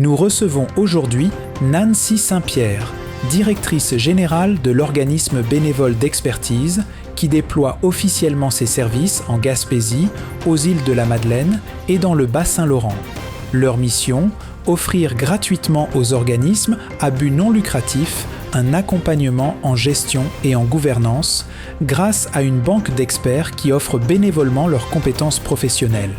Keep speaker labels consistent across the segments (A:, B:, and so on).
A: Nous recevons aujourd'hui Nancy Saint-Pierre, directrice générale de l'organisme bénévole d'expertise qui déploie officiellement ses services en Gaspésie, aux îles de la Madeleine et dans le Bas-Saint-Laurent. Leur mission, offrir gratuitement aux organismes à but non lucratif un accompagnement en gestion et en gouvernance grâce à une banque d'experts qui offre bénévolement leurs compétences professionnelles.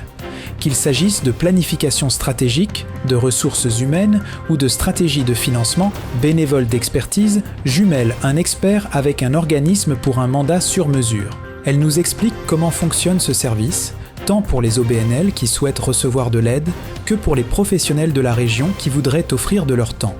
A: Qu'il s'agisse de planification stratégique, de ressources humaines ou de stratégie de financement, Bénévoles d'expertise jumelle un expert avec un organisme pour un mandat sur mesure. Elle nous explique comment fonctionne ce service, tant pour les OBNL qui souhaitent recevoir de l'aide que pour les professionnels de la région qui voudraient offrir de leur temps.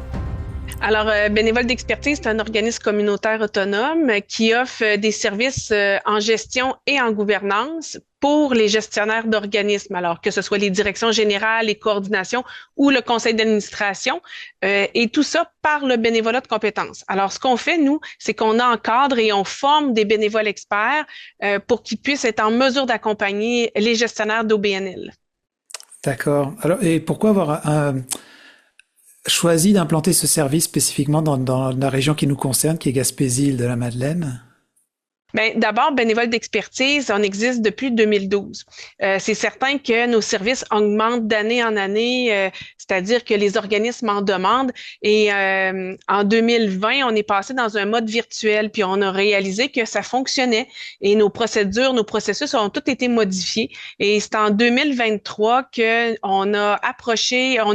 B: Alors, Bénévoles d'expertise, c'est un organisme communautaire autonome qui offre des services en gestion et en gouvernance pour les gestionnaires d'organismes, alors que ce soit les directions générales, les coordinations ou le conseil d'administration, et tout ça par le bénévolat de compétences. Alors, ce qu'on fait, nous, c'est qu'on encadre et on forme des bénévoles experts pour qu'ils puissent être en mesure d'accompagner les gestionnaires d'OBNL.
A: D'accord. Alors, et pourquoi avoir choisi d'implanter ce service spécifiquement dans la région qui nous concerne, qui est Gaspésie, île de la Madeleine?
B: Bien, d'abord, Bénévoles d'expertise, on existe depuis 2012. C'est certain que nos services augmentent d'année en année, c'est-à-dire que les organismes en demandent. Et en 2020, on est passé dans un mode virtuel, puis on a réalisé que ça fonctionnait. Et nos procédures, nos processus ont tous été modifiés. Et c'est en 2023 qu'on a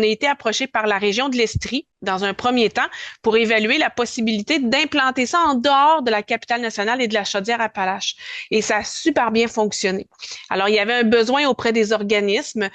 B: été approché par la région de l'Estrie, dans un premier temps, pour évaluer la possibilité d'implanter ça en dehors de la capitale nationale et de la Chaudière-Appalaches. Et ça a super bien fonctionné. Alors, il y avait un besoin auprès des organismes.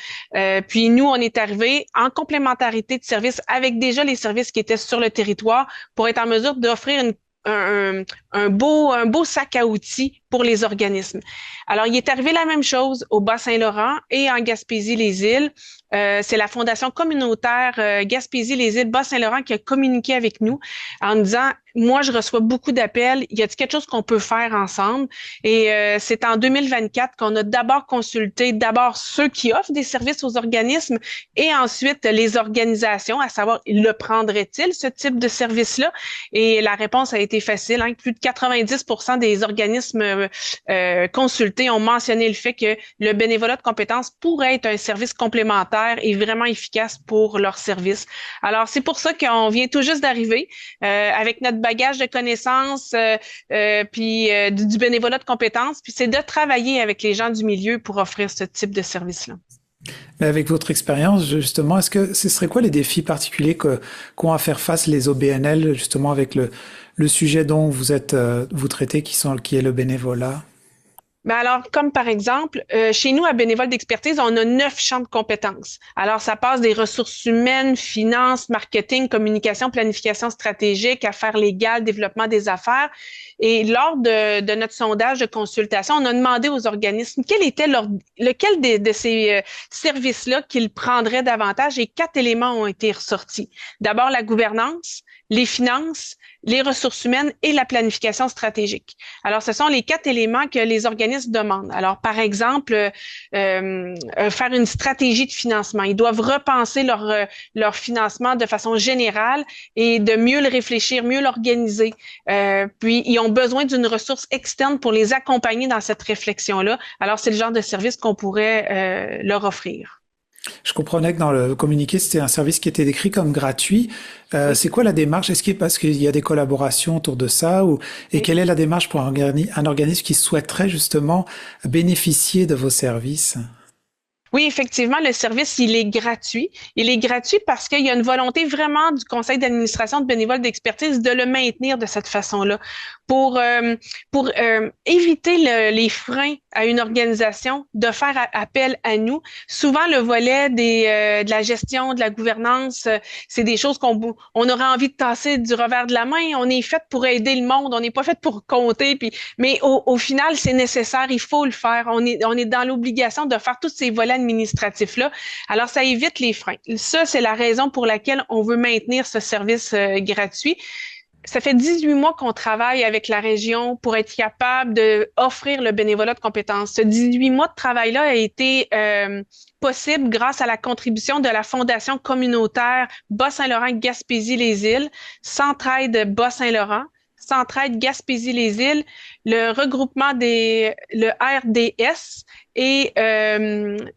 B: Puis nous, on est arrivé en complémentarité de services avec déjà les services qui étaient sur le territoire pour être en mesure d'offrir un beau sac à outils pour les organismes. Alors, il est arrivé la même chose au Bas-Saint-Laurent et en Gaspésie-les-Îles. C'est la Fondation communautaire Gaspésie-les-Îles Bas-Saint-Laurent qui a communiqué avec nous en disant, moi, je reçois beaucoup d'appels. Y a-t-il quelque chose qu'on peut faire ensemble? Et c'est en 2024 qu'on a d'abord consulté ceux qui offrent des services aux organismes et ensuite les organisations, à savoir, le prendraient-ils, ce type de service-là? Et la réponse a été facile. Plus de 90% des organismes consultés ont mentionné le fait que le bénévolat de compétences pourrait être un service complémentaire et vraiment efficace pour leur service. Alors, c'est pour ça qu'on vient tout juste d'arriver avec notre bagage de connaissances puis du bénévolat de compétences, puis c'est de travailler avec les gens du milieu pour offrir ce type de service-là.
A: Mais avec votre expérience, justement, est-ce que ce serait quoi les défis particuliers qu'ont à faire face les OBNL, justement, avec le sujet dont vous traitez, qui est le bénévolat?
B: Ben alors, comme par exemple, chez nous, à Bénévoles d'expertise, on a 9 champs de compétences. Alors, ça passe des ressources humaines, finances, marketing, communication, planification stratégique, affaires légales, développement des affaires. Et lors de notre sondage de consultation, on a demandé aux organismes quel était lequel de ces services-là qu'ils prendraient davantage et 4 éléments ont été ressortis. D'abord, la gouvernance, les finances, les ressources humaines et la planification stratégique. Alors, ce sont les 4 éléments que les organismes demandent. Alors, par exemple, faire une stratégie de financement. Ils doivent repenser leur financement de façon générale et de mieux le réfléchir, mieux l'organiser. Puis, ils ont besoin d'une ressource externe pour les accompagner dans cette réflexion-là. Alors, c'est le genre de service qu'on pourrait leur offrir.
A: Je comprenais que dans le communiqué, c'était un service qui était décrit comme gratuit. C'est quoi la démarche? Parce qu'il y a des collaborations autour de ça et quelle est la démarche pour un organisme qui souhaiterait justement bénéficier de vos services?
B: Oui, effectivement, le service, il est gratuit. Il est gratuit parce qu'il y a une volonté vraiment du conseil d'administration de bénévoles d'expertise de le maintenir de cette façon-là pour éviter les freins à une organisation de faire appel à nous. Souvent, le volet de la gestion, de la gouvernance, c'est des choses qu'on aurait envie de tasser du revers de la main. On est fait pour aider le monde, on n'est pas fait pour compter. Mais au final, c'est nécessaire, il faut le faire. On est dans l'obligation de faire tous ces volets administratifs-là. Alors, ça évite les freins. Ça, c'est la raison pour laquelle on veut maintenir ce service gratuit. Ça fait 18 mois qu'on travaille avec la région pour être capable d'offrir le bénévolat de compétences. Ce 18 mois de travail-là a été possible grâce à la contribution de la Fondation communautaire Bas-Saint-Laurent-Gaspésie-les-Îles, Centraide Bas-Saint-Laurent, Centraide Gaspésie-les-Îles, le regroupement le RDS et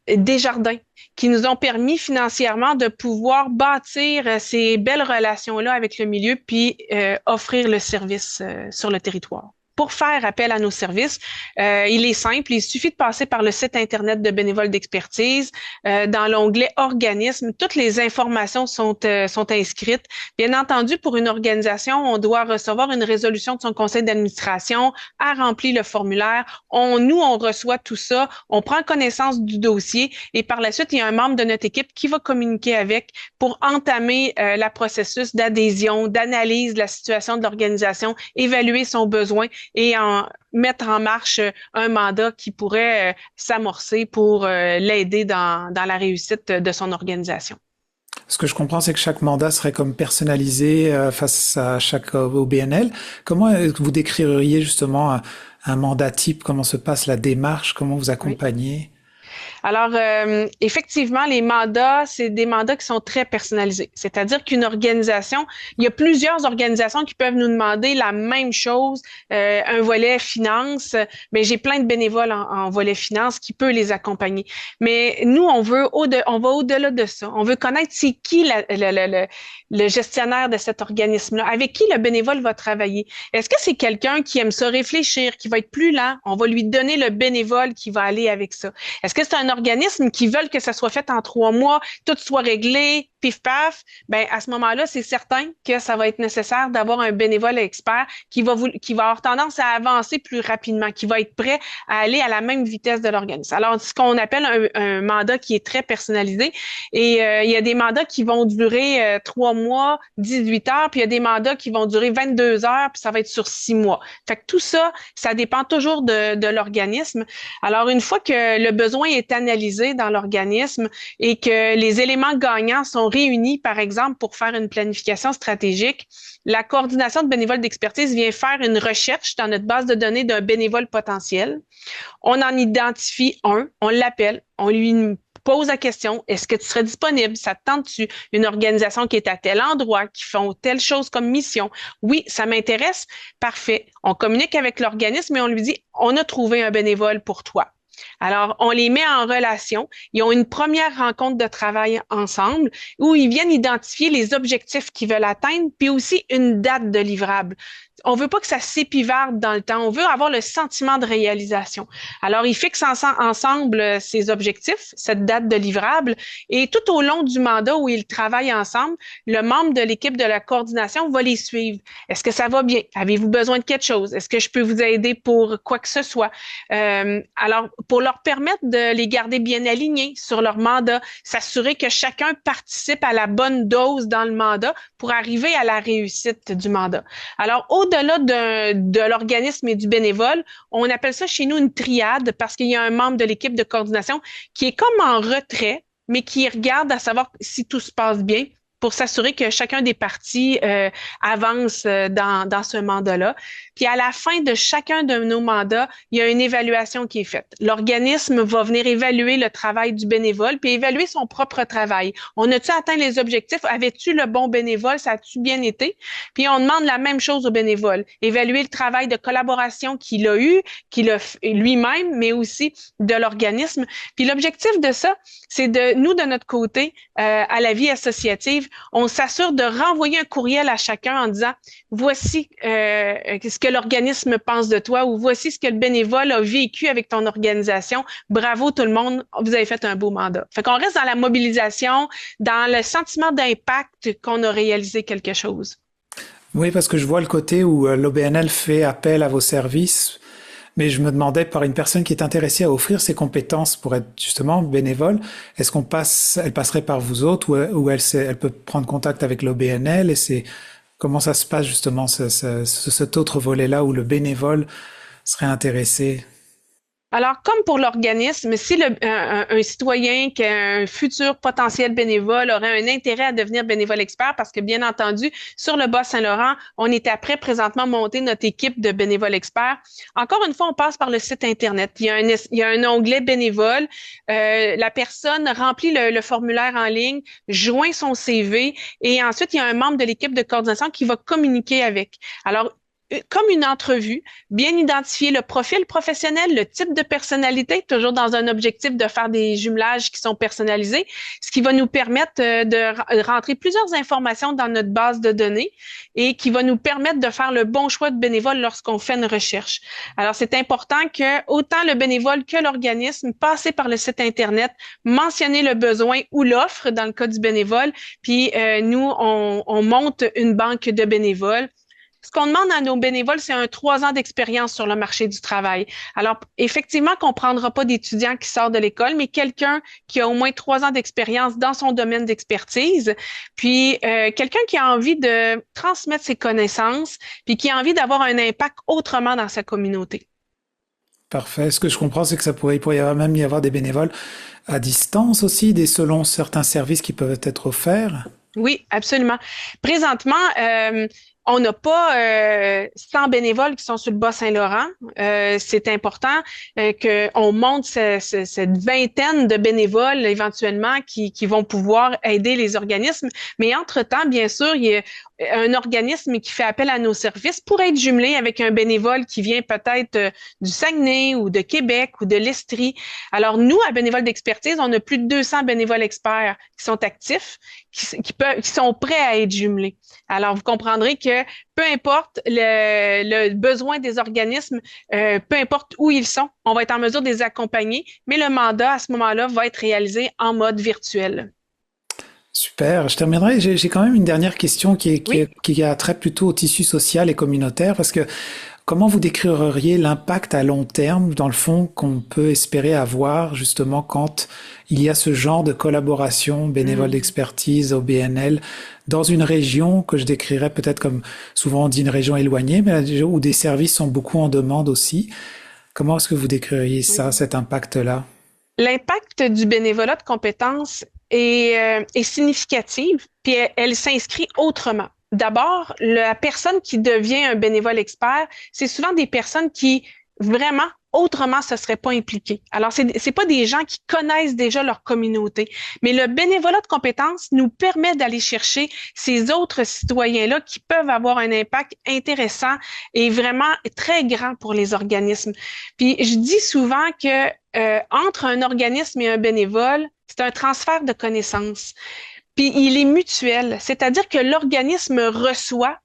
B: Desjardins, qui nous ont permis financièrement de pouvoir bâtir ces belles relations-là avec le milieu, puis offrir le service sur le territoire. Pour faire appel à nos services, il est simple, il suffit de passer par le site Internet de Bénévoles d'expertise. Dans l'onglet Organismes, toutes les informations sont inscrites. Bien entendu, pour une organisation, on doit recevoir une résolution de son conseil d'administration, à remplir le formulaire. On reçoit tout ça, on prend connaissance du dossier et par la suite, il y a un membre de notre équipe qui va communiquer avec pour entamer le processus d'adhésion, d'analyse de la situation de l'organisation, évaluer son besoin et mettre en marche un mandat qui pourrait s'amorcer pour l'aider dans la réussite de son organisation.
A: Ce que je comprends, c'est que chaque mandat serait comme personnalisé face à chaque OBNL. Comment vous décririez justement un mandat type? Comment se passe la démarche? Comment vous
B: Oui.
A: accompagnez?
B: Alors, effectivement, les mandats, c'est des mandats qui sont très personnalisés. C'est-à-dire qu'une organisation, il y a plusieurs organisations qui peuvent nous demander la même chose, un volet finance, mais j'ai plein de bénévoles en volet finance qui peut les accompagner. Mais nous, on va au-delà de ça. On veut connaître c'est qui le gestionnaire de cet organisme-là, avec qui le bénévole va travailler. Est-ce que c'est quelqu'un qui aime ça réfléchir, qui va être plus lent? On va lui donner le bénévole qui va aller avec ça. Est-ce que c'est un organisme qui veulent que ça soit fait en 3 mois, tout soit réglé, pif paf? Ben à ce moment-là, c'est certain que ça va être nécessaire d'avoir un bénévole expert qui va avoir tendance à avancer plus rapidement, qui va être prêt à aller à la même vitesse de l'organisme. Alors, ce qu'on appelle un mandat qui est très personnalisé, et il y a des mandats qui vont durer 3 mois, 18 heures, puis il y a des mandats qui vont durer 22 heures, puis ça va être sur 6 mois. Fait que tout ça, ça dépend toujours de l'organisme. Alors, une fois que le besoin est analysé dans l'organisme et que les éléments gagnants sont réunis, par exemple, pour faire une planification stratégique, la coordination de bénévoles d'expertise vient faire une recherche dans notre base de données d'un bénévole potentiel. On en identifie un, on l'appelle, on lui pose la question, est-ce que tu serais disponible? Ça te tente-tu? Une organisation qui est à tel endroit, qui font telle chose comme mission? Oui, ça m'intéresse. Parfait. On communique avec l'organisme et on lui dit, on a trouvé un bénévole pour toi. Alors, on les met en relation. Ils ont une première rencontre de travail ensemble où ils viennent identifier les objectifs qu'ils veulent atteindre, puis aussi une date de livrable. On veut pas que ça s'épivarde dans le temps. On veut avoir le sentiment de réalisation. Alors, ils fixent ensemble ces objectifs, cette date de livrable, et tout au long du mandat où ils travaillent ensemble, le membre de l'équipe de la coordination va les suivre. Est-ce que ça va bien? Avez-vous besoin de quelque chose? Est-ce que je peux vous aider pour quoi que ce soit? Alors, pour leur permettre de les garder bien alignés sur leur mandat, s'assurer que chacun participe à la bonne dose dans le mandat pour arriver à la réussite du mandat. Alors, au-delà de l'organisme et du bénévole, on appelle ça chez nous une triade parce qu'il y a un membre de l'équipe de coordination qui est comme en retrait, mais qui regarde à savoir si tout se passe bien pour s'assurer que chacun des partis avance dans ce mandat-là. Puis à la fin de chacun de nos mandats, il y a une évaluation qui est faite. L'organisme va venir évaluer le travail du bénévole puis évaluer son propre travail. On a-tu atteint les objectifs? Avais-tu le bon bénévole? Ça a-tu bien été? Puis on demande la même chose au bénévole. Évaluer le travail de collaboration qu'il a eu, qu'il a lui-même, mais aussi de l'organisme. Puis l'objectif de ça, c'est de notre côté, à la vie associative, on s'assure de renvoyer un courriel à chacun en disant voici ce que l'organisme pense de toi ou voici ce que le bénévole a vécu avec ton organisation. Bravo tout le monde, vous avez fait un beau mandat. Fait qu'on reste dans la mobilisation, dans le sentiment d'impact qu'on a réalisé quelque chose.
A: Oui, parce que je vois le côté où l'OBNL fait appel à vos services, mais je me demandais par une personne qui est intéressée à offrir ses compétences pour être justement bénévole, est-ce elle passerait par vous autres ou elle peut prendre contact avec l'OBNL et comment ça se passe justement cet autre volet-là où le bénévole serait intéressé?
B: Alors, comme pour l'organisme, si un citoyen qui a un futur potentiel bénévole aurait un intérêt à devenir bénévole expert, parce que bien entendu, sur le Bas-Saint-Laurent, on est après présentement monter notre équipe de bénévoles experts. Encore une fois, on passe par le site Internet. Il y a un onglet bénévole. La personne remplit le formulaire en ligne, joint son CV et ensuite, il y a un membre de l'équipe de coordination qui va communiquer avec. Alors, comme une entrevue, bien identifier le profil professionnel, le type de personnalité, toujours dans un objectif de faire des jumelages qui sont personnalisés, ce qui va nous permettre de rentrer plusieurs informations dans notre base de données et qui va nous permettre de faire le bon choix de bénévole lorsqu'on fait une recherche. Alors, c'est important que autant le bénévole que l'organisme passez par le site Internet, mentionnez le besoin ou l'offre dans le cas du bénévole, puis nous, on monte une banque de bénévoles. Ce qu'on demande à nos bénévoles, c'est 3 ans d'expérience sur le marché du travail. Alors, effectivement, qu'on ne prendra pas d'étudiant qui sort de l'école, mais quelqu'un qui a au moins 3 ans d'expérience dans son domaine d'expertise, puis quelqu'un qui a envie de transmettre ses connaissances, puis qui a envie d'avoir un impact autrement dans sa communauté.
A: Parfait. Ce que je comprends, c'est que il pourrait même y avoir des bénévoles à distance aussi, selon certains services qui peuvent être offerts.
B: Oui, absolument. Présentement, on n'a pas 100 bénévoles qui sont sur le Bas-Saint-Laurent. C'est important qu'on monte cette vingtaine de bénévoles éventuellement qui vont pouvoir aider les organismes. Mais entre-temps, bien sûr, il y a un organisme qui fait appel à nos services pour être jumelé avec un bénévole qui vient peut-être du Saguenay ou de Québec ou de l'Estrie. Alors, nous, à Bénévoles d'expertise, on a plus de 200 bénévoles experts qui sont actifs, qui sont prêts à être jumelés. Alors, vous comprendrez que peu importe le besoin des organismes, peu importe où ils sont, on va être en mesure de les accompagner, mais le mandat, à ce moment-là, va être réalisé en mode virtuel.
A: Super. Je terminerai. J'ai quand même une dernière question qui a trait plutôt au tissu social et communautaire, parce que comment vous décririez l'impact à long terme, dans le fond, qu'on peut espérer avoir justement quand il y a ce genre de collaboration bénévole d'expertise au BNL dans une région que je décrirais peut-être comme, souvent on dit une région éloignée, mais où des services sont beaucoup en demande aussi. Comment est-ce que vous décririez ça, cet impact-là?
B: L'impact du bénévolat de compétences est significative, puis elle s'inscrit autrement. D'abord, la personne qui devient un bénévole expert, c'est souvent des personnes qui vraiment autrement se seraient pas impliquées. Alors, c'est pas des gens qui connaissent déjà leur communauté, mais le bénévolat de compétences nous permet d'aller chercher ces autres citoyens-là qui peuvent avoir un impact intéressant et vraiment très grand pour les organismes. Puis, je dis souvent que entre un organisme et un bénévole, c'est un transfert de connaissances. Puis il est mutuel, c'est-à-dire que l'organisme reçoit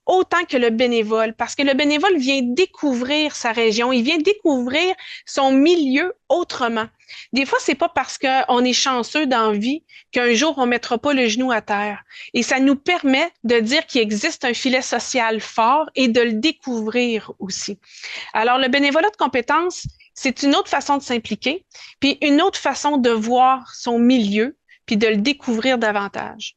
B: autant que le bénévole, parce que le bénévole vient découvrir sa région, il vient découvrir son milieu autrement. Des fois, c'est pas parce qu'on est chanceux dans la vie qu'un jour on mettra pas le genou à terre. Et ça nous permet de dire qu'il existe un filet social fort et de le découvrir aussi. Alors, le bénévolat de compétences, c'est une autre façon de s'impliquer, puis une autre façon de voir son milieu, puis de le découvrir davantage.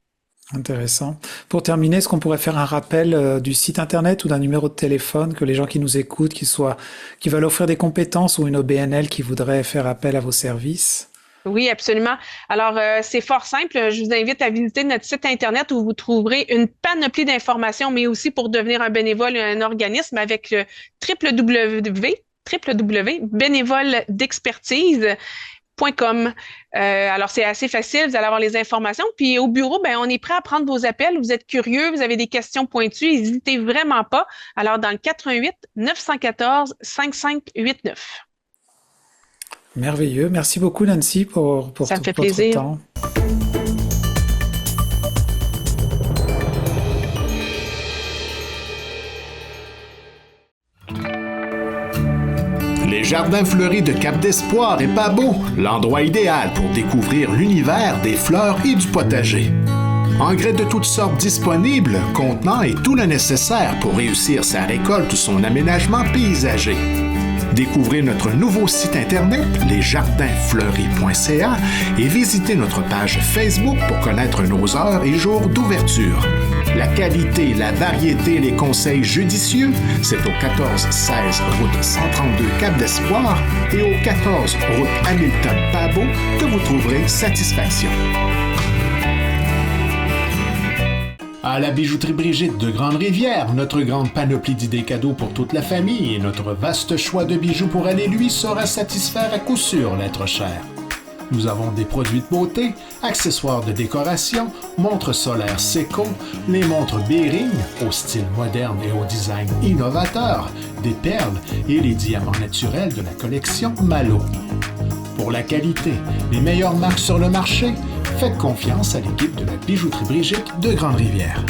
A: Intéressant. Pour terminer, est-ce qu'on pourrait faire un rappel du site internet ou d'un numéro de téléphone que les gens qui nous écoutent, qui veulent offrir des compétences ou une OBNL qui voudrait faire appel à vos services?
B: Oui, absolument. Alors, c'est fort simple. Je vous invite à visiter notre site Internet où vous trouverez une panoplie d'informations, mais aussi pour devenir un bénévole ou un organisme avec le www.bénévoledexpertise.com. Alors, c'est assez facile, vous allez avoir les informations. Puis au bureau, on est prêt à prendre vos appels. Vous êtes curieux, vous avez des questions pointues, n'hésitez vraiment pas. Alors, dans le 88 914 5589.
A: Merveilleux. Merci beaucoup, Nancy, pour
B: Ça me fait
A: votre
B: plaisir.
A: temps.
C: Les jardins fleuris de Cap d'Espoir est pas beau, l'endroit idéal pour découvrir l'univers des fleurs et du potager. Engrais de toutes sortes disponibles, contenant et tout le nécessaire pour réussir sa récolte ou son aménagement paysager. Découvrez notre nouveau site internet, lesjardinsfleuris.ca, et visitez notre page Facebook pour connaître nos heures et jours d'ouverture. La qualité, la variété, les conseils judicieux, c'est au 1416 route 132 Cap-d'Espoir et au 14 route Hamilton-Pabot que vous trouverez satisfaction. À la bijouterie Brigitte de Grande-Rivière, notre grande panoplie d'idées cadeaux pour toute la famille et notre vaste choix de bijoux pour elle et lui saura satisfaire à coup sûr l'être cher. Nous avons des produits de beauté, accessoires de décoration, montres solaires Seiko, les montres Bering au style moderne et au design innovateur, des perles et les diamants naturels de la collection Malo. Pour la qualité, les meilleures marques sur le marché, faites confiance à l'équipe de la bijouterie Brigitte de Grande-Rivière.